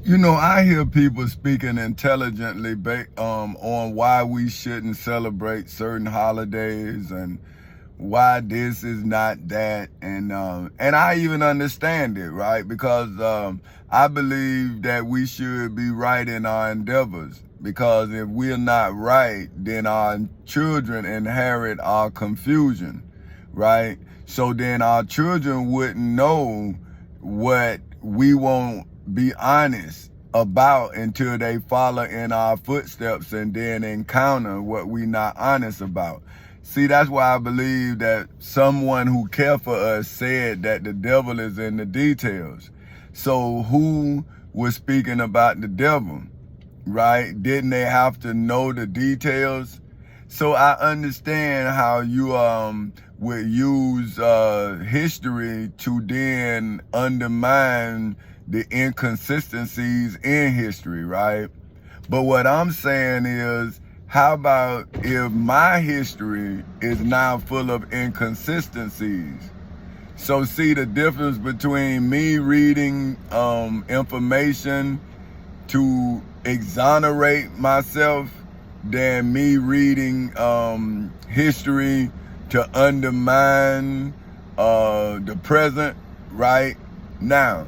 You know, I hear people speaking intelligently on why we shouldn't celebrate certain holidays and why this is not that, and I even understand it, right? Because I believe that we should be right in our endeavors. Because if we're not right, then our children inherit our confusion, right? So then our children wouldn't know what we won't be honest about until they follow in our footsteps and then encounter what we not honest about. See, that's why I believe that someone who cared for us said that the devil is in the details. So who was speaking about the devil, right? Didn't they have to know the details? So I understand how you would use history to then undermine the inconsistencies in history, right? But what I'm saying is, how about if my history is now full of inconsistencies? So see the difference between me reading information to exonerate myself than me reading history to undermine the present, right? Now,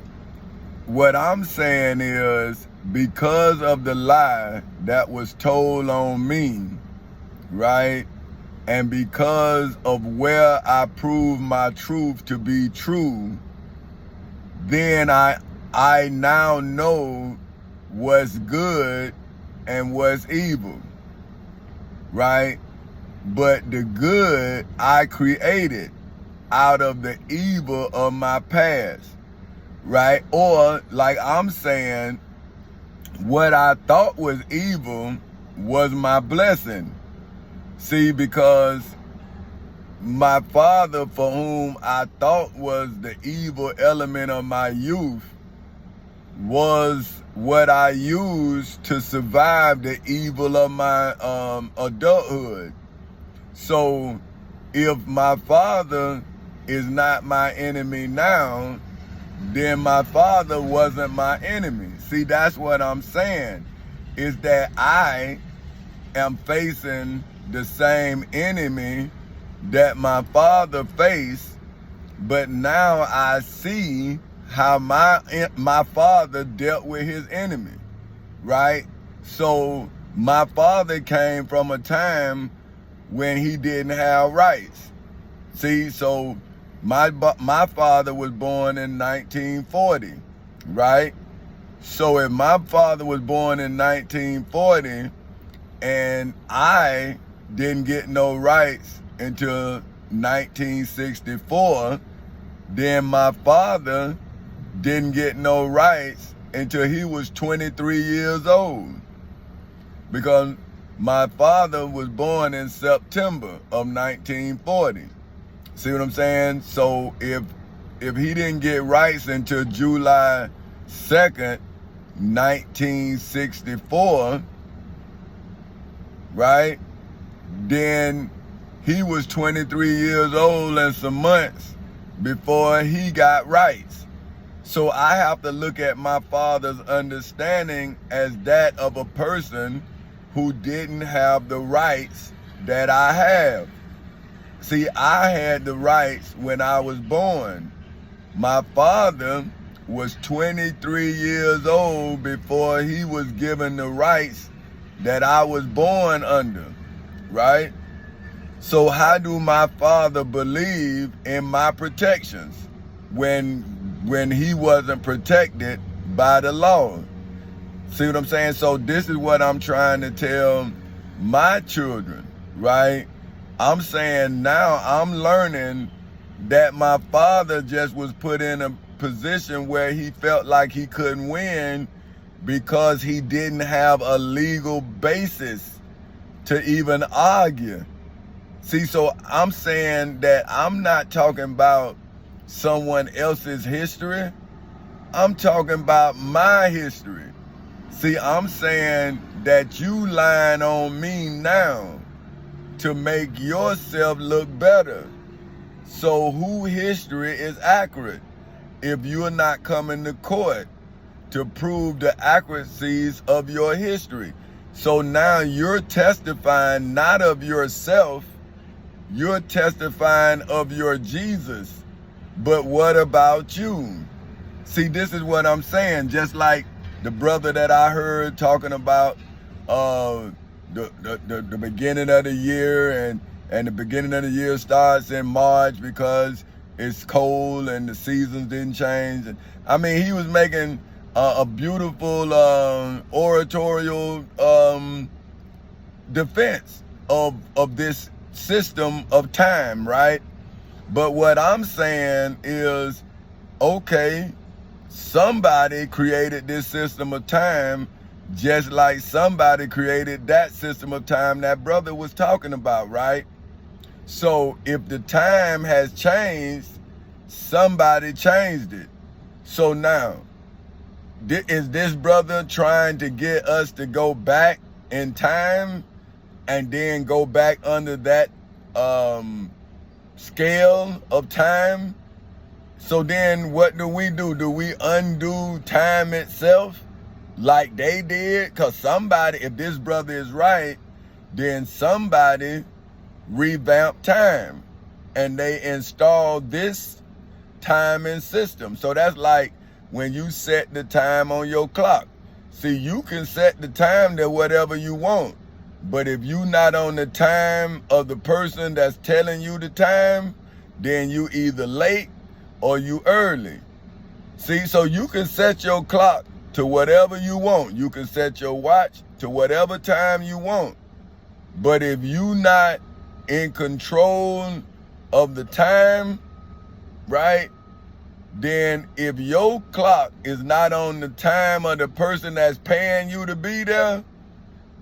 what I'm saying is, because of the lie that was told on me, right? And because of where I prove my truth to be true, then I now know what's good and what's evil, right? But the good I created out of the evil of my past, right? Or like I'm saying, what I thought was evil was my blessing. See, because my father, for whom I thought was the evil element of my youth, was what I used to survive the evil of my adulthood. So if my father is not my enemy now, then my father wasn't my enemy. See, that's what I'm saying, is that I am facing the same enemy that my father faced, but now I see how my father dealt with his enemy, right? So my father came from a time when he didn't have rights. See, so my father was born in 1940, right? So if my father was born in 1940 and I didn't get no rights until 1964, then my father didn't get no rights until he was 23 years old. Because my father was born in September of 1940. See what I'm saying? So if he didn't get rights until July 2nd, 1964, right? Then he was 23 years old and some months before he got rights. So I have to look at my father's understanding as that of a person who didn't have the rights that I have. See, I had the rights when I was born. My father was 23 years old before he was given the rights that I was born under, right? So how do my father believe in my protections when he wasn't protected by the law? See what I'm saying? So this is what I'm trying to tell my children, right? I'm saying now I'm learning that my father just was put in a position where he felt like he couldn't win because he didn't have a legal basis to even argue. See, so I'm saying that I'm not talking about someone else's history. I'm talking about my history. See, I'm saying that you lying on me now to make yourself look better. So who history is accurate if you're not coming to court to prove the accuracies of your history. So now you're testifying not of yourself, you're testifying of your Jesus. But what about you? See, this is what I'm saying. Just like the brother that I heard talking about the beginning of the year, and the beginning of the year starts in March because it's cold and the seasons didn't change. And I mean, he was making a beautiful oratorial defense of this system of time, right? But what I'm saying is, okay, somebody created this system of time just like somebody created that system of time that brother was talking about, right? So if the time has changed, somebody changed it. So now, is this brother trying to get us to go back in time and then go back under that scale of time? So then what do we do? Do we undo time itself like they did? Because somebody, if this brother is right, then somebody revamped time and they installed this timing system. So that's like when you set the time on your clock. See, you can set the time to whatever you want, but if you not on the time of the person that's telling you the time, then you either late or you early. See, so you can set your clock to whatever you want. You can set your watch to whatever time you want. But if you not in control of the time, right, then if your clock is not on the time of the person that's paying you to be there,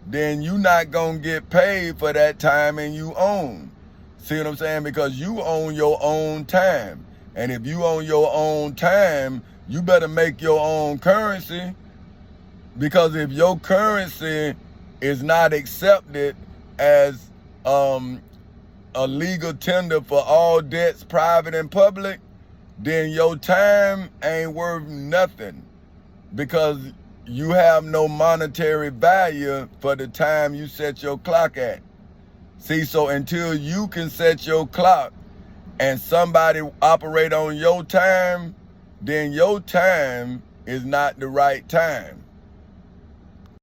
then you not gonna get paid for that time and you own. See what I'm saying? Because you own your own time. And if you own your own time, you better make your own currency. Because if your currency is not accepted as a legal tender for all debts, private and public, then your time ain't worth nothing, because you have no monetary value for the time you set your clock at. See, so until you can set your clock and somebody operate on your time, then your time is not the right time.